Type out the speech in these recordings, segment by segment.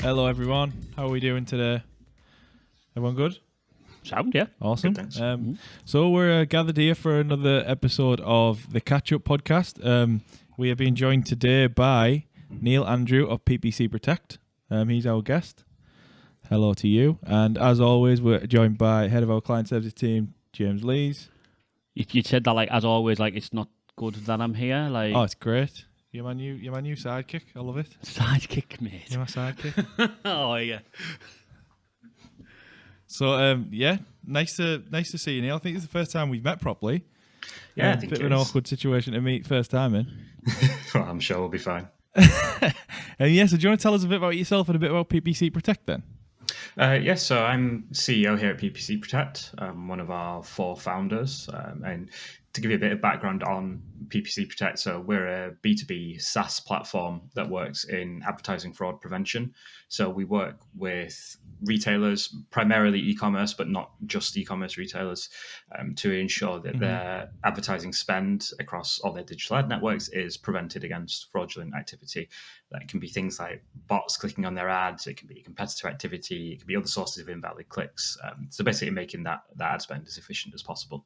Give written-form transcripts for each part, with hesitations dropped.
Hello, everyone. How are we doing today? Everyone good? Sound, yeah. Awesome. Good, thanks. So we're gathered here for another episode of the Catch Up podcast. We are being joined today by Neil Andrew of PPC Protect. He's our guest. Hello to you. And as always, we're joined by head of our client services team, James Lees. You said that, like, as always, like, it's not good that I'm here. Like, Oh, it's great. You're my new sidekick. I love it. sidekick, mate. You're my sidekick. Oh, yeah. So, nice to see you, Neil. I think it's the first time we've met properly. Yeah, I A think bit of it an is. awkward situation to meet first time in. Well, I'm sure we'll be fine. So do you want to tell us a bit about yourself and a bit about PPC Protect then? Yes, so I'm CEO here at PPC Protect. I'm one of our 4 founders. And to give you a bit of background on PPC Protect, so we're a B2B SaaS platform that works in advertising fraud prevention. So we work with retailers, primarily e-commerce, but not just e-commerce retailers, to ensure that their advertising spend across all their digital ad networks is prevented against fraudulent activity. That can be things like bots clicking on their ads, it can be competitor activity, it can be other sources of invalid clicks. So basically making that ad spend as efficient as possible.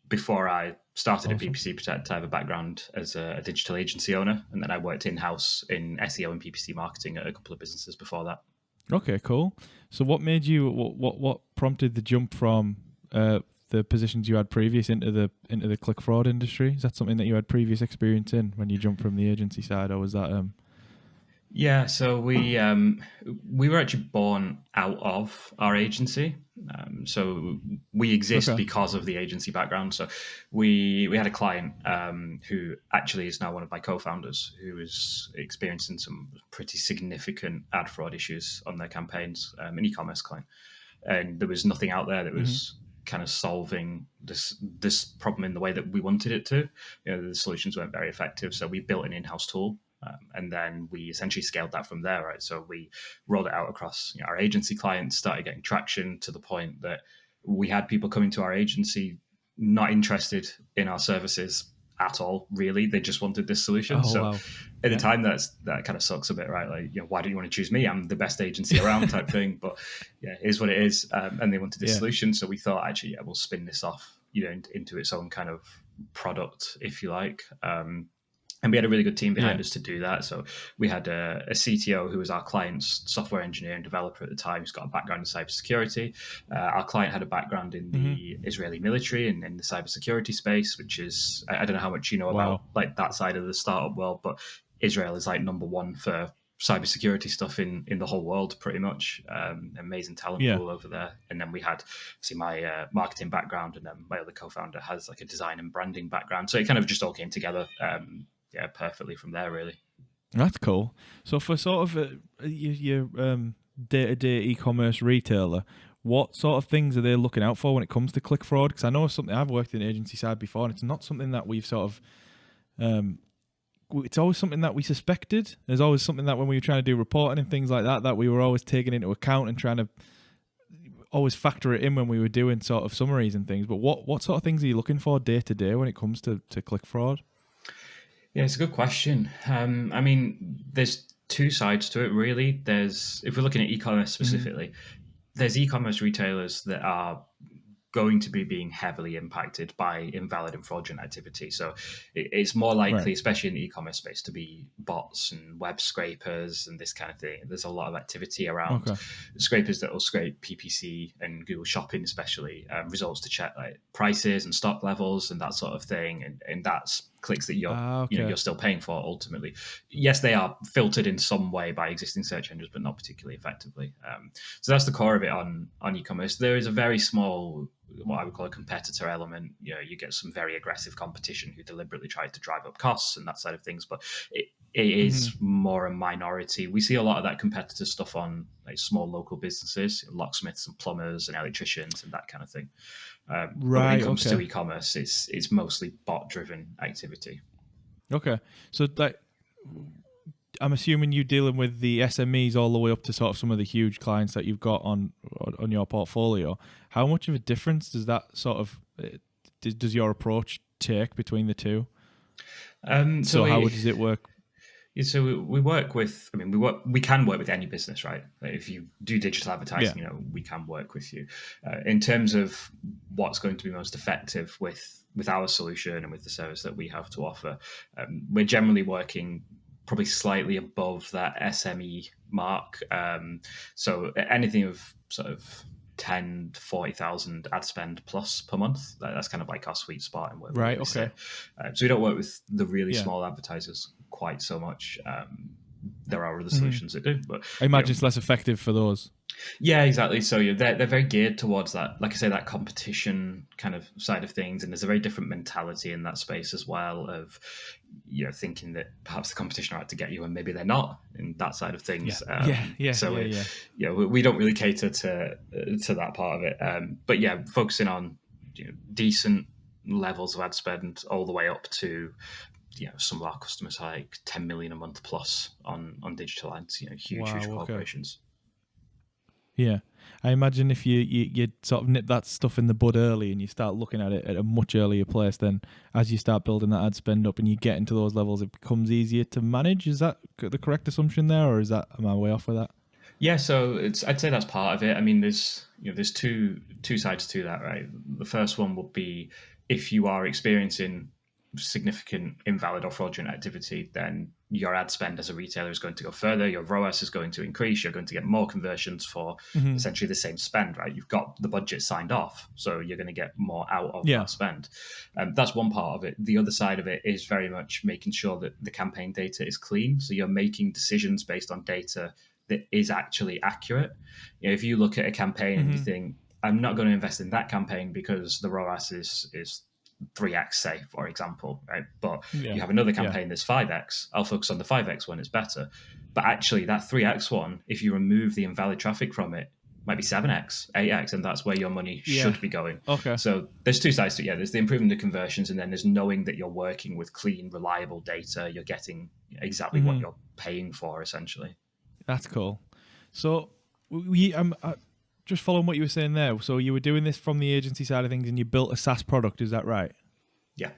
Before I started at PPC Protect, I have a background as a digital agency owner, and then I worked in-house in SEO and PPC marketing at a couple of businesses before that. Okay, cool. So what made you, what prompted the jump from the positions you had previous into the click fraud industry? Is that something that you had previous experience in when you jumped from the agency side, or was that... Yeah, so we were actually born out of our agency. So we exist because of the agency background. So we had a client who actually is now one of my co-founders, who was experiencing some pretty significant ad fraud issues on their campaigns, an e-commerce client. And there was nothing out there that was kind of solving this problem in the way that we wanted it to. The solutions weren't very effective. So we built an in-house tool. And then we essentially scaled that from there, right? So we rolled it out across our agency clients, started getting traction to the point that we had people coming to our agency not interested in our services at all, really. They just wanted this solution. At the time, that kind of sucks a bit, right? Like, why do you want to choose me? I'm the best agency around type thing. But yeah, it is what it is. And they wanted this solution. So we thought, actually, we'll spin this off, into its own kind of product, if you like. And we had a really good team behind us to do that. So we had a CTO who was our client's software engineer and developer at the time, who's got a background in cybersecurity. Our client had a background in the Israeli military and in the cybersecurity space, which is, I don't know how much you know about like that side of the startup world, but Israel is like number one for cybersecurity stuff in the whole world, pretty much. Amazing talent pool over there. And then we had, see, my marketing background, and then my other co-founder has like a design and branding background. So it kind of just all came together. Perfectly from there, really. That's cool. So for sort of your day-to-day e-commerce retailer, what sort of things are they looking out for when it comes to click fraud? Because I know it's something I've worked in the agency side before, and it's not something that we've sort of... it's always something that we suspected. There's always something that when we were trying to do reporting and things like that we were always taking into account and trying to always factor it in when we were doing sort of summaries and things. But what sort of things are you looking for day to day when it comes to click fraud? Yeah, it's a good question. I mean, there's 2 sides to it, really. If we're looking at e-commerce specifically, there's e-commerce retailers that are going to be being heavily impacted by invalid and fraudulent activity. So it's more likely, especially in the e-commerce space, to be bots and web scrapers and this kind of thing. There's a lot of activity around scrapers that will scrape PPC and Google Shopping, especially results to check like prices and stock levels and that sort of thing. And that's clicks that you're still paying for ultimately. Yes, they are filtered in some way by existing search engines, but not particularly effectively. So that's the core of it on e-commerce. There is a very small, what I would call a competitor element. You get some very aggressive competition who deliberately try to drive up costs and that side of things, but it is more a minority. We see a lot of that competitor stuff on like small local businesses, locksmiths and plumbers and electricians and that kind of thing. But when it comes to e-commerce, it's mostly bot-driven activity. Okay, so that I'm assuming you're dealing with the SMEs all the way up to sort of some of the huge clients that you've got on your portfolio. How much of a difference does that sort of does your approach take between the two? So how does it work? Yeah, so we work with. I mean, we can work with any business, right? Like if you do digital Yeah. advertising, we can work with you. In terms of what's going to be most effective with our solution and with the service that we have to offer, we're generally working probably slightly above that SME mark. So anything of sort of 10 to 40,000 ad spend plus per month. That's kind of like our sweet spot and where Right. we Okay. sit. So we don't work with the really Yeah. small advertisers quite so much. There are other Mhm. solutions that do, but I imagine it's less effective for those. yeah, exactly. So they're very geared towards that, like I say, that competition kind of side of things, and there's a very different mentality in that space as well of thinking that perhaps the competition are out to get you, and maybe they're not in that side of Yeah. things. So we don't really cater to that part of it. But yeah, focusing on decent levels of ad spend all the way up to some of our customers are like 10 million a month plus on digital ads. Huge Wow. Okay. corporations. Yeah. I imagine if you sort of nip that stuff in the bud early and you start looking at it at a much earlier place, then as you start building that ad spend up and you get into those levels, it becomes easier to manage. Is that the correct assumption there, or am I way off with that? Yeah, so I'd say that's part of it. I mean, there's two sides to that, right? The first one would be if you are experiencing significant invalid or fraudulent activity, then your ad spend as a retailer is going to go further. Your ROAS is going to increase. You're going to get more conversions for Mm-hmm. essentially the same spend, right? You've got the budget signed off, so you're going to get more out of Yeah. that spend. That's one part of it. The other side of it is very much making sure that the campaign data is clean. So you're making decisions based on data that is actually accurate. If you look at a campaign and you think, I'm not going to invest in that campaign because the ROAS is 3x, say, for example, right? But you have another campaign that's 5x. I'll focus on the 5x one, it's better. But actually, that 3x one, if you remove the invalid traffic from it, might be 7x, 8x, and that's where your money should be going. Okay. So there's two sides to it. Yeah, there's the improving the conversions, and then there's knowing that you're working with clean, reliable data. You're getting exactly what you're paying for, essentially. That's cool. So just following what you were saying there. So you were doing this from the agency side of things, and you built a SaaS product. Is that right? Yeah.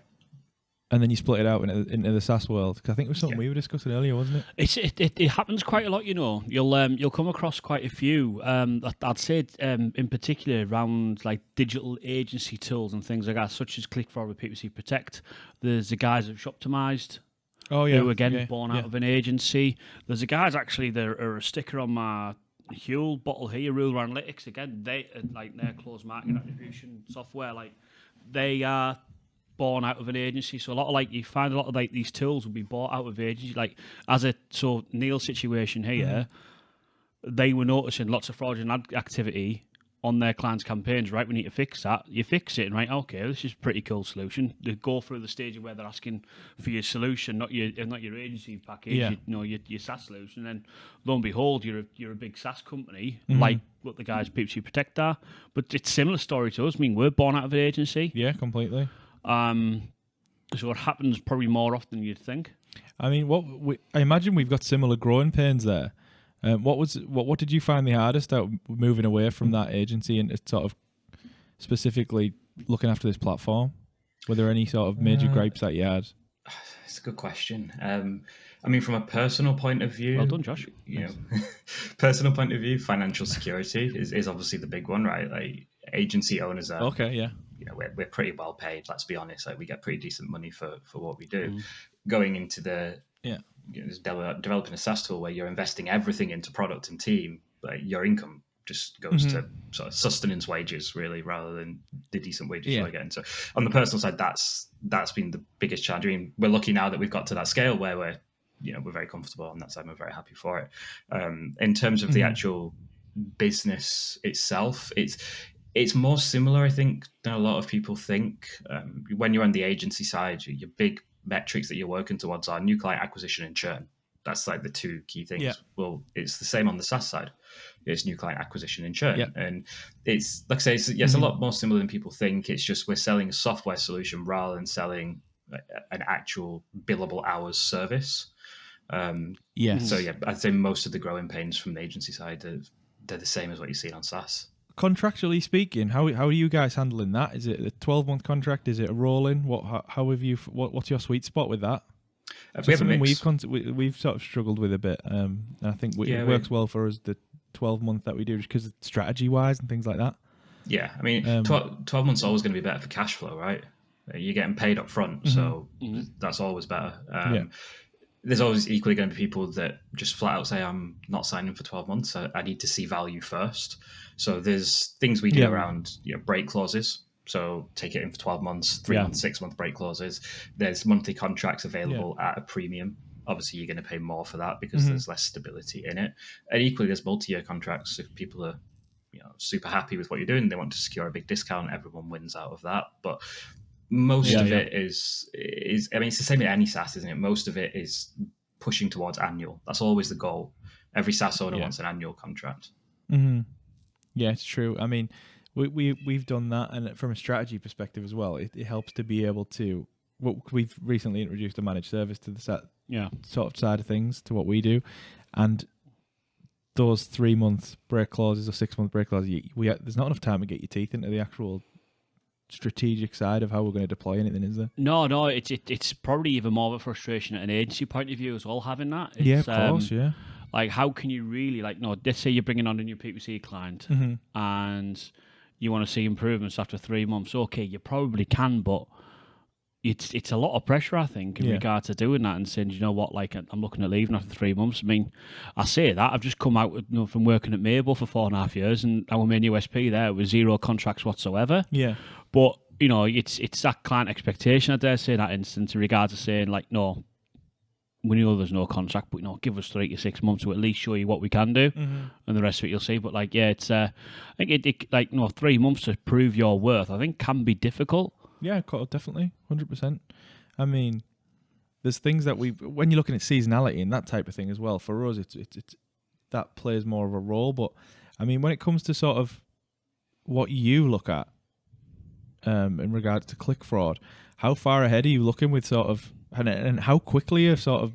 And then you split it out into the SaaS world. Because I think it was something we were discussing earlier, wasn't it? It happens quite a lot, You'll come across quite a few. I'd say in particular around like digital agency tools and things like that, such as Click-Forward, PPC Protect. There's the guys at Shoptimized. Oh yeah. Who again born out of an agency. There's a guys actually there are a sticker on my Huel bottle here, Ruler Analytics. Again, they like their closed market attribution software. Like they are born out of an agency. So a lot of you find a lot of these tools will be bought out of agencies. Like so Neil's situation here, they were noticing lots of fraudulent activity on their clients' campaigns, right? We need to fix that. You fix it, and right, okay, this is a pretty cool solution. They go through the stage where they're asking for your solution, not your agency package, your SaaS solution. And then lo and behold, you're a big SaaS company, like what the guys at PPC Protect are. But it's a similar story to us. I mean, we're born out of an agency. Yeah, completely. So it happens probably more often than you'd think. I mean, I imagine we've got similar growing pains there. What did you find the hardest out moving away from that agency and sort of specifically looking after this platform? Were there any sort of major gripes that you had? It's a good question. I mean, from a personal point of view, well done, Josh. Personal point of view, financial security is obviously the big one, right? Like agency owners are we're pretty well paid. Let's be honest. Like we get pretty decent money for what we do. Going into the developing a SaaS tool where you're investing everything into product and team, like your income just goes to sort of sustenance wages, really, rather than the decent wages you're getting. So on the personal side, that's been the biggest challenge. I mean, we're lucky now that we've got to that scale where we're very comfortable on that side. We're very happy for it. In terms of the actual business itself, it's more similar, I think, than a lot of people think. When you're on the agency side, your big metrics that you're working towards are new client acquisition and churn. That's like the two key things. Yeah. Well, it's the same on the SaaS side. It's new client acquisition and churn. Yeah. And it's, like I say, it's a lot more similar than people think. It's just we're selling a software solution rather than selling an actual billable hours service. Yes. So, I'd say most of the growing pains from the agency side, they're the same as what you see on SaaS. Contractually speaking, how are you guys handling that? Is it a 12-month contract? Is it a rolling? What's your sweet spot with that? We have a mix. We've sort of struggled with a bit. And I think it works well for us, the 12-month that we do, just because strategy-wise and things like that. Yeah, I mean, 12 months is always going to be better for cash flow, right? You're getting paid up front, so that's always better. There's always equally going to be people that just flat out say, I'm not signing for 12 months. I need to see value first. So there's things we do around break clauses. So take it in for 12 months, 3 months, 6 month break clauses. There's monthly contracts available at a premium. Obviously, you're going to pay more for that because there's less stability in it. And equally, there's multi-year contracts. If people are super happy with what you're doing, they want to secure a big discount, everyone wins out of that. But most of it is I mean, it's the same in any SaaS, isn't it? Most of it is pushing towards annual. That's always the goal. Every SaaS owner wants an annual contract. Yeah, it's true. I mean, we've done that, and from a strategy perspective as well, it helps to be able to. We've recently introduced a managed service to the sort of side of things to what we do, and those 3 month break clauses or 6 month break clauses, there's not enough time to get your teeth into the actual strategic side of how we're going to deploy anything, is there? No, it's probably even more of a frustration at an agency point of view as well, having that. Of course, Like, how can you really, let's say you're bringing on a new PPC client and you want to see improvements after 3 months. Okay, you probably can, but it's a lot of pressure, I think, in regard to doing that and saying, you know what, I'm looking at leaving after 3 months. I mean, I say that, I've just come out from working at Mabel for 4.5 years, and our main USP there was 0 contracts whatsoever. Yeah. But, it's that client expectation, I dare say, in that instance, in regards to saying, no, we know there's no contract, but, give us 3 to 6 months to at least show you what we can do, and the rest of it you'll see. But, it's, I think 3 months to prove your worth, I think, can be difficult. Yeah, definitely, 100%. I mean, there's things that when you're looking at seasonality and that type of thing as well, for us, it's that plays more of a role. But, I mean, when it comes to sort of what you look at in regards to click fraud, how far ahead are you looking with sort of, and how quickly are sort of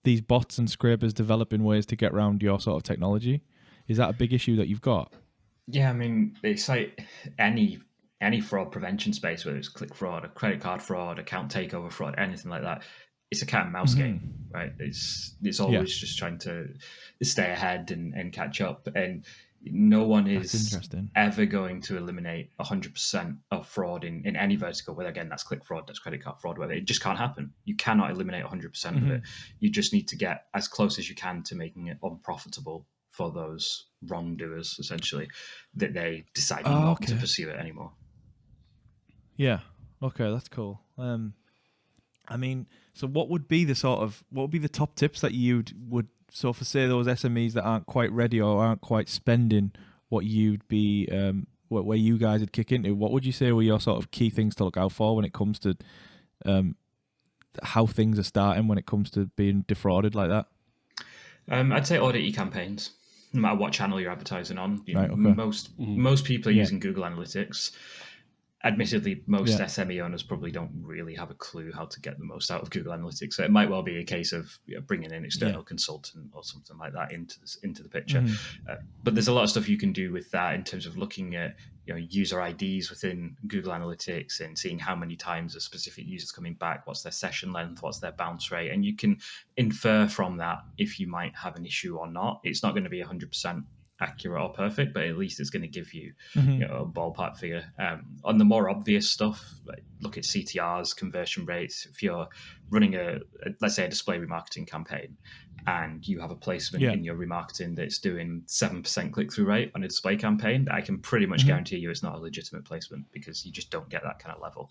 these bots and scrapers developing ways to get around your sort of technology? Is that a big issue that you've got? Yeah, I mean, it's like any fraud prevention space, whether it's click fraud, or credit card fraud, account takeover fraud, anything like that, it's a cat and mouse game, right? It's always just trying to stay ahead and catch up. And no one is ever going to eliminate 100% of fraud in any vertical, whether, again, that's click fraud, that's credit card fraud, whether it just can't happen. You cannot eliminate 100% of it. You just need to get as close as you can to making it unprofitable for those wrongdoers, essentially, that they decide not to pursue it anymore. Yeah. Okay, that's cool. I mean, so what would be the top tips that you would, so for say those SMEs that aren't quite ready or aren't quite spending what you'd be, where you guys would kick into, what would you say were your sort of key things to look out for when it comes to how things are starting when it comes to being defrauded like that? I'd say audit e-campaigns, no matter what channel you're advertising on. Most people are using Google Analytics. Admittedly, most SME owners probably don't really have a clue how to get the most out of Google Analytics. So it might well be a case of bringing in an external consultant or something like that into the picture. But there's a lot of stuff you can do with that in terms of looking at user IDs within Google Analytics and seeing how many times a specific user's coming back, what's their session length, what's their bounce rate, and you can infer from that if you might have an issue or not. It's not going to be 100% accurate or perfect, but at least it's going to give you, a ballpark figure. On the more obvious stuff, look at CTRs, conversion rates. If you're running let's say a display remarketing campaign, and you have a placement in your remarketing that's doing 7% click-through rate on a display campaign, I can pretty much guarantee you it's not a legitimate placement, because you just don't get that kind of level.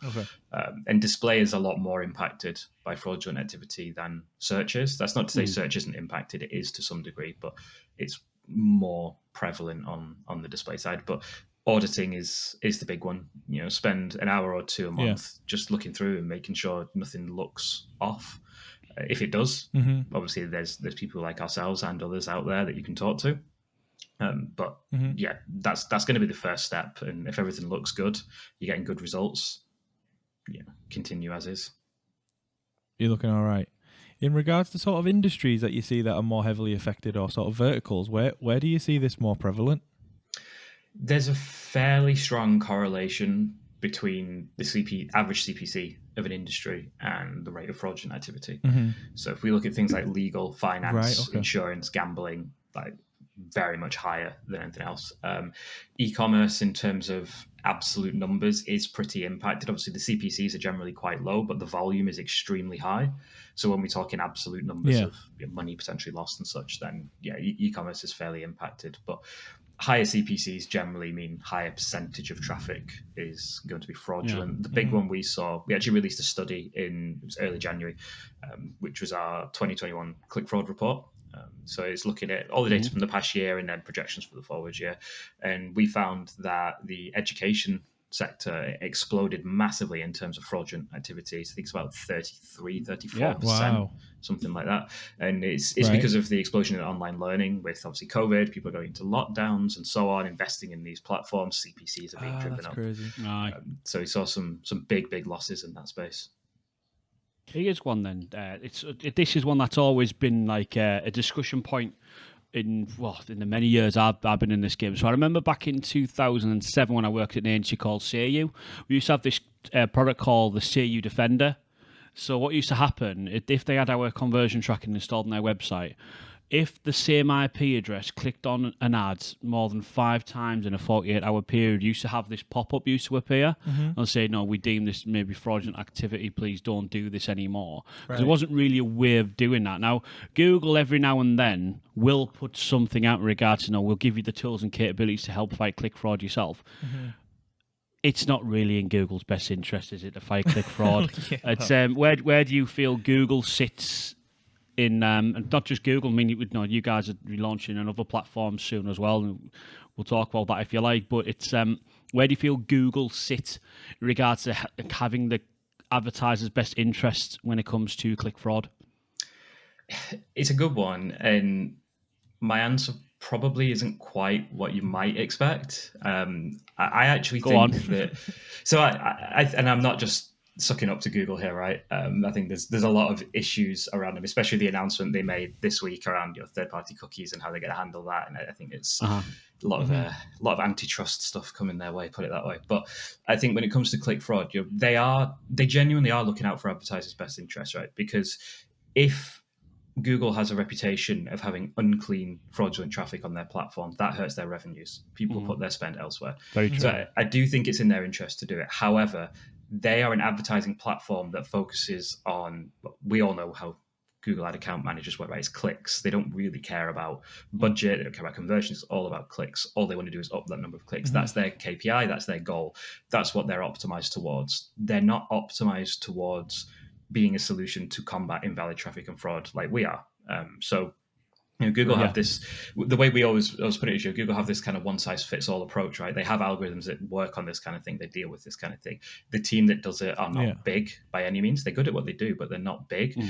And display is a lot more impacted by fraudulent activity than search is. That's not to say search isn't impacted, it is to some degree, but it's more prevalent on the display side. But auditing is the big one. Spend an hour or two a month just looking through and making sure nothing looks off. If it does, obviously there's people like ourselves and others out there that you can talk to. But that's going to be the first step. And if everything looks good, you're getting good results, continue as is. You're looking all right. In regards to sort of industries that you see that are more heavily affected, or sort of verticals, where do you see this more prevalent? There's a fairly strong correlation between the average CPC of an industry and the rate of fraudulent activity. So if we look at things like legal, finance, insurance, gambling, like very much higher than anything else. E-commerce in terms of absolute numbers is pretty impacted. Obviously the CPCs are generally quite low, but the volume is extremely high. So when we talk in absolute numbers of money potentially lost and such, then e-commerce is fairly impacted. But higher CPCs generally mean higher percentage of traffic is going to be fraudulent. The big one we actually released a study it was early January, which was our 2021 click fraud report. So it's looking at all the data from the past year and then projections for the forward year. And we found that the education sector exploded massively in terms of fraudulent activities. I think it's about 34%, something like that. And it's because of the explosion in online learning with obviously COVID, people are going into lockdowns and so on, investing in these platforms. CPCs are being driven up. Crazy. So we saw some big losses in that space. Here's one then. This is one that's always been like a discussion point in the many years I've been in this game. So I remember back in 2007 when I worked at an agency called CAU, we used to have this product called the CAU Defender. So what used to happen, if they had our conversion tracking installed on their website, if the same IP address clicked on an ad more than 5 times in a 48-hour period, used to have this pop-up used to appear and say, no, we deem this maybe fraudulent activity, please don't do this anymore. Because there wasn't really a way of doing that. Now, Google every now and then will put something out in regards to, we'll give you the tools and capabilities to help fight click fraud yourself. It's not really in Google's best interest, is it, to fight click fraud? It's where do you feel Google sits in, and not just Google? I mean, you guys are relaunching another platform soon as well, and we'll talk about that if you like. But it's where do you feel Google sits in regards to having the advertiser's best interests when it comes to click fraud? It's a good one, and my answer probably isn't quite what you might expect. I actually think that. So and I'm not just sucking up to Google here, right? I think there's a lot of issues around them, especially the announcement they made this week around third-party cookies and how they're going to handle that. And I think it's a lot of antitrust stuff coming their way, put it that way. But I think when it comes to click fraud, they genuinely are looking out for advertisers' best interests, right? Because if Google has a reputation of having unclean, fraudulent traffic on their platform, that hurts their revenues. People put their spend elsewhere. Very true. So I do think it's in their interest to do it. However, they are an advertising platform that focuses on, we all know how Google ad account managers work, right? It's clicks. They don't really care about budget. They don't care about conversions. It's all about clicks. All they want to do is up that number of clicks. That's their KPI. That's their goal. That's what they're optimized towards. They're not optimized towards being a solution to combat invalid traffic and fraud like we are. So Google have this, the way we always put it is, Google have this kind of one-size-fits-all approach, right? They have algorithms that work on this kind of thing. They deal with this kind of thing. The team that does it are not big by any means. They're good at what they do, but they're not big.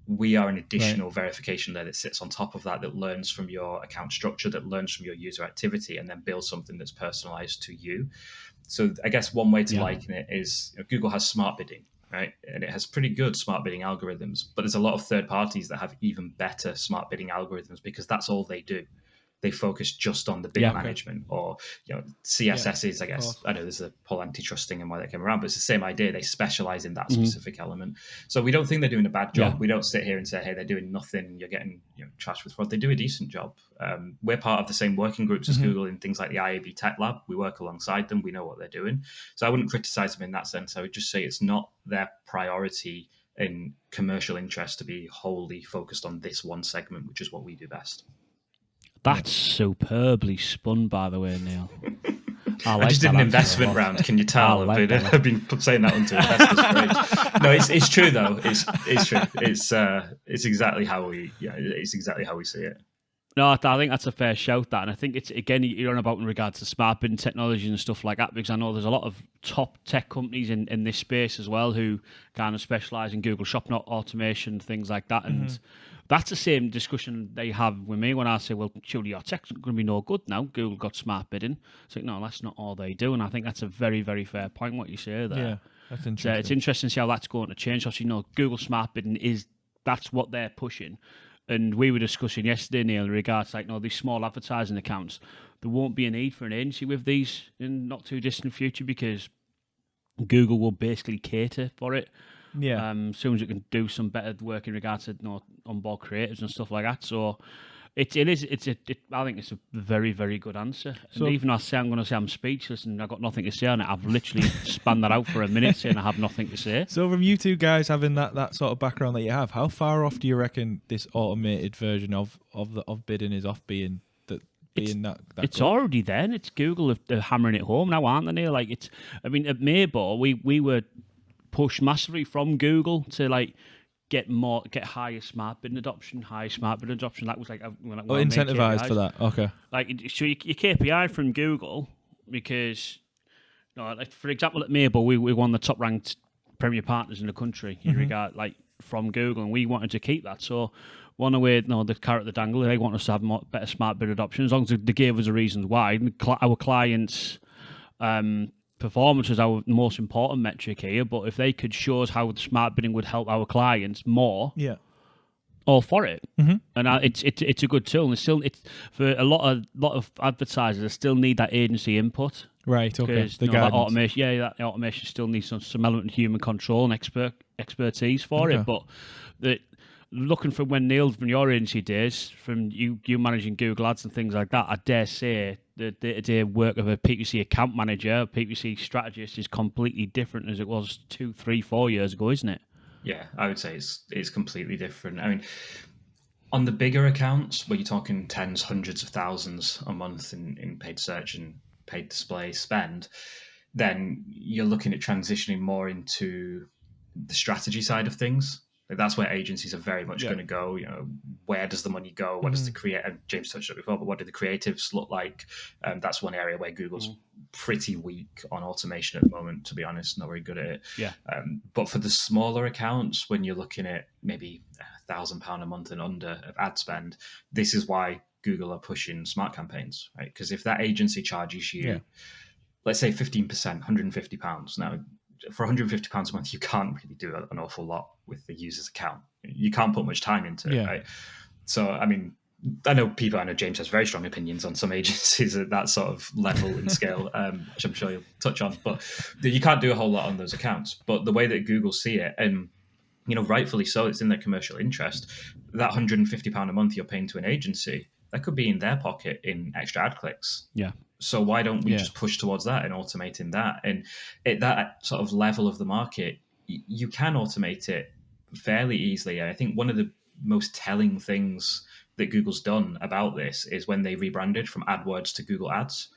We are an additional verification there that sits on top of that learns from your account structure, that learns from your user activity, and then builds something that's personalized to you. So I guess one way to liken it is Google has smart bidding, right? And it has pretty good smart bidding algorithms, but there's a lot of third parties that have even better smart bidding algorithms because that's all they do. They focus just on the bid management or CSSs, I guess. I know there's a whole antitrust thing and why that came around, but it's the same idea. They specialize in that specific element. So we don't think they're doing a bad job. We don't sit here and say, hey, they're doing nothing and you're getting trashed with fraud. They do a decent job. We're part of the same working groups as Google in things like the IAB Tech Lab. We work alongside them. We know what they're doing. So I wouldn't criticize them in that sense. I would just say it's not their priority in commercial interest to be wholly focused on this one segment, which is what we do best. That's superbly spun, by the way, Neil. I just did an investment round. Can you tell? I've been saying that onto investors. No, it's true though. It's true. It's exactly how we see it. No, I think that's a fair shout. That, and I think it's again you're on about in regards to smart bidding technology and stuff like that. Because I know there's a lot of top tech companies in this space as well who kind of specialize in Google Shopping automation, things like that, and. That's the same discussion they have with me when I say, well, surely your tech's going to be no good now. Google got smart bidding. It's like, no, that's not all they do. And I think that's a very, very fair point, what you say there. Yeah, that's interesting. It's interesting to see how that's going to change. Obviously, Google smart bidding that's what they're pushing. And we were discussing yesterday, Neil, in regards to these small advertising accounts. There won't be a need for an agency with these in not too distant future because Google will basically cater for it. Yeah. As soon as it can do some better work in regards to onboard creatives and stuff like that. So I think it's a very, very good answer. So- and even I say I'm going to say I'm speechless and I've got nothing to say on it, I've literally spanned that out for a minute saying I have nothing to say. So from you two guys having that sort of background that you have, how far off do you reckon this automated version of bidding is off being that It's good? already there. And it's Google they're hammering it home now, aren't they, Neil? Like I mean, at Maybor, we were pushed massively from Google to like get higher smart bidding adoption. That was like when I made Incentivized KPIs. for that. Okay. Like so your KPI from Google because like for example at Maybor we won the top ranked premier partners in the country in regard like from Google, and we wanted to keep that. So one away, the carrot, the dangle. They want us to have better smart bid adoption as long as they gave us the reasons why. Our clients' performance was our most important metric here, but if they could show us how smart bidding would help our clients more, Yeah. all for it. And it's a good tool. And it's for a lot of advertisers, they still need that agency input. Right. Okay. Because that automation, that automation still needs some element of human control and expertise for it. But looking from when Neil, from your agency days, from you managing Google Ads and things like that, I dare say the day-to-day work of a PPC account manager, a PPC strategist is completely different as it was 2, 3, 4 years ago, isn't it? Yeah, I would say it's completely different. I mean, on the bigger accounts where you're talking tens, hundreds of thousands a month in paid search and paid display spend, then you're looking at transitioning more into the strategy side of things. Like that's where agencies are very much going to go. Where does the money go? What does the create? And James touched on it before, but what do the creatives look like? That's one area where Google's pretty weak on automation at the moment. To be honest, not very good at it. Yeah. But for the smaller accounts, when you're looking at maybe £1,000 a month and under of ad spend, this is why Google are pushing smart campaigns, right? Because if that agency charges you, let's say 15%, £150. Now, for £150 a month, you can't really do an awful lot with the user's account. You can't put much time into it, right? So, I mean, I know James has very strong opinions on some agencies at that sort of level and scale, which I'm sure you'll touch on. But you can't do a whole lot on those accounts. But the way that Google see it, and rightfully so, it's in their commercial interest. That £150 a month you're paying to an agency, that could be in their pocket in extra ad clicks. Yeah. So why don't we just push towards that and automating that? And at that sort of level of the market, you can automate it fairly easily. And I think one of the most telling things that Google's done about this is when they rebranded from AdWords to Google Ads.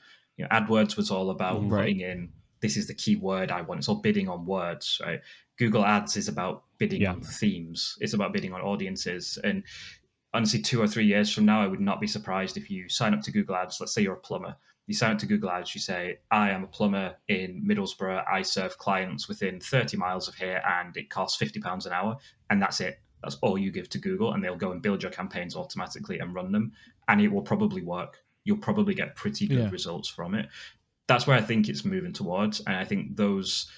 AdWords was all about putting in, this is the key word I want. It's all bidding on words, right? Google Ads is about bidding on themes. It's about bidding on audiences. And honestly, 2 or 3 years from now, I would not be surprised if you sign up to Google Ads. Let's say you're a plumber. You sign up to Google Ads, you say, I am a plumber in Middlesbrough. I serve clients within 30 miles of here and it costs £50 an hour. And that's it. That's all you give to Google, and they'll go and build your campaigns automatically and run them. And it will probably work. You'll probably get pretty good results from it. That's where I think it's moving towards. And I think those,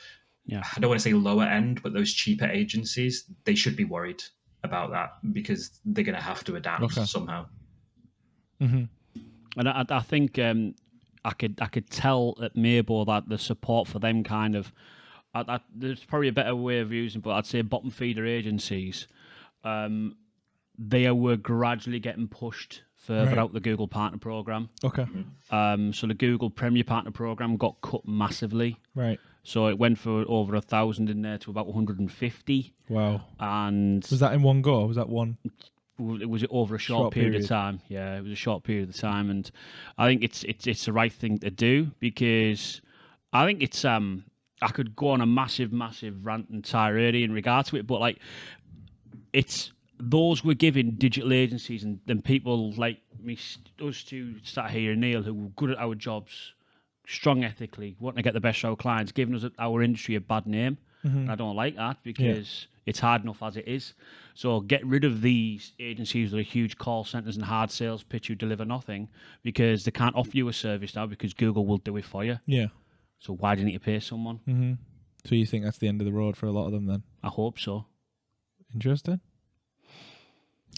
I don't want to say lower end, but those cheaper agencies, they should be worried about that because they're going to have to adapt somehow. And I think I could tell at Maybor that the support for them kind of there's probably a better way of using, but I'd say bottom feeder agencies, they were gradually getting pushed further out the Google Partner Program. Okay. So the Google Premier Partner Program got cut massively. Right. So it went for over 1,000 in there to about 150. Wow. And was that in one go? Or was that one? It was over a short period of time. Yeah, it was a short period of time, and I think it's the right thing to do because I think it's I could go on a massive rant and tirade in regard to it, but like it's those we're giving digital agencies and then people like me, us two sat here, Neil, who were good at our jobs, strong ethically, wanting to get the best for our clients, giving us our industry a bad name. And I don't like that because it's hard enough as it is. So get rid of these agencies that are huge call centers and hard sales pitch who deliver nothing because they can't offer you a service now because Google will do it for you. Yeah. So why do you need to pay someone? Mm-hmm. So you think that's the end of the road for a lot of them then? I hope so. Interesting.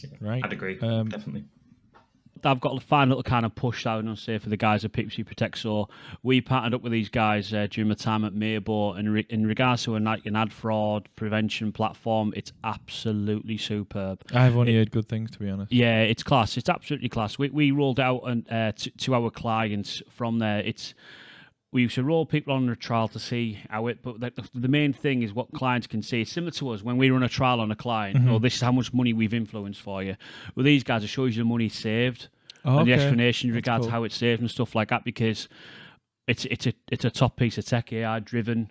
Yeah, right. I'd agree. Definitely. I've got a fine little kind of push down and say for the guys at PPC Protect. So we partnered up with these guys during my time at Maybo, and in regards to an ad fraud prevention platform, it's absolutely superb. I've only heard good things, to be honest. Yeah, it's class. It's absolutely class. We rolled out to our clients from there. We used to roll people on a trial to see how it, but the main thing is what clients can see. It's similar to us when we run a trial on a client. Oh, this is how much money we've influenced for you. With these guys, it shows you the money saved and the explanation in regards to how it's saved and stuff like that, because it's a top piece of tech, AI driven.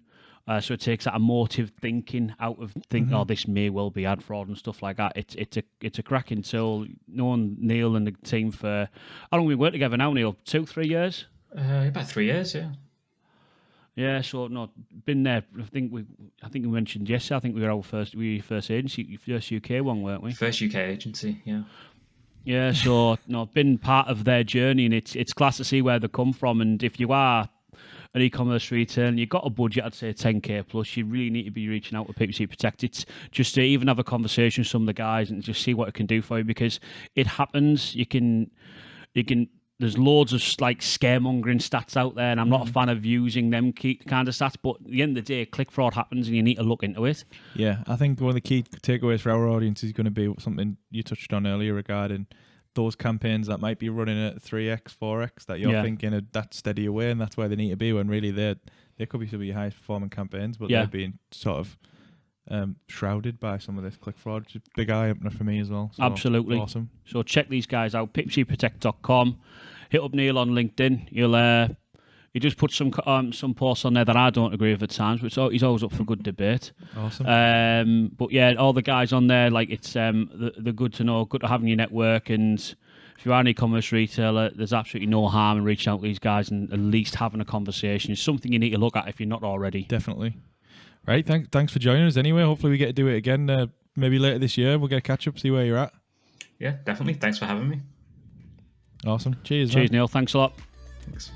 So it takes that emotive thinking out of oh, this may well be ad fraud and stuff like that. It's a cracking tool. Known Neil and the team for how long we worked together now, Neil? 2-3 years? About 3 years, yeah. Yeah, so no, been there. I think we mentioned yesterday. I think we were first agency, first UK one, weren't we? First UK agency, yeah. Yeah, so no, been part of their journey, and it's class to see where they come from. And if you are an e-commerce retailer and you've got a budget, I'd say 10k plus, you really need to be reaching out to PPC Protect. It's just to even have a conversation with some of the guys and just see what it can do for you, because it happens. You can. There's loads of like scaremongering stats out there, and I'm not a fan of using them kind of stats. But at the end of the day, click fraud happens, and you need to look into it. Yeah, I think one of the key takeaways for our audience is going to be something you touched on earlier regarding those campaigns that might be running at 3x, 4x that you're thinking of that steady away, and that's where they need to be. When really they could be some of your highest performing campaigns, but they're being sort of shrouded by some of this click fraud. It's a big eye opener for me as well. So, absolutely awesome. So check these guys out, ppcprotect.com. Hit up Neil on LinkedIn. He just put some posts on there that I don't agree with at times, but he's always up for good debate. Awesome. But yeah, all the guys on there, like it's they're good to know, good to have in your network. And if you are an e-commerce retailer, there's absolutely no harm in reaching out to these guys and at least having a conversation. It's something you need to look at if you're not already. Definitely. Right. Thanks for joining us. Anyway, hopefully we get to do it again. Maybe later this year. We'll get a catch up, see where you're at. Yeah, definitely. Thanks for having me. Awesome. Cheers, Neil. Thanks a lot. Thanks.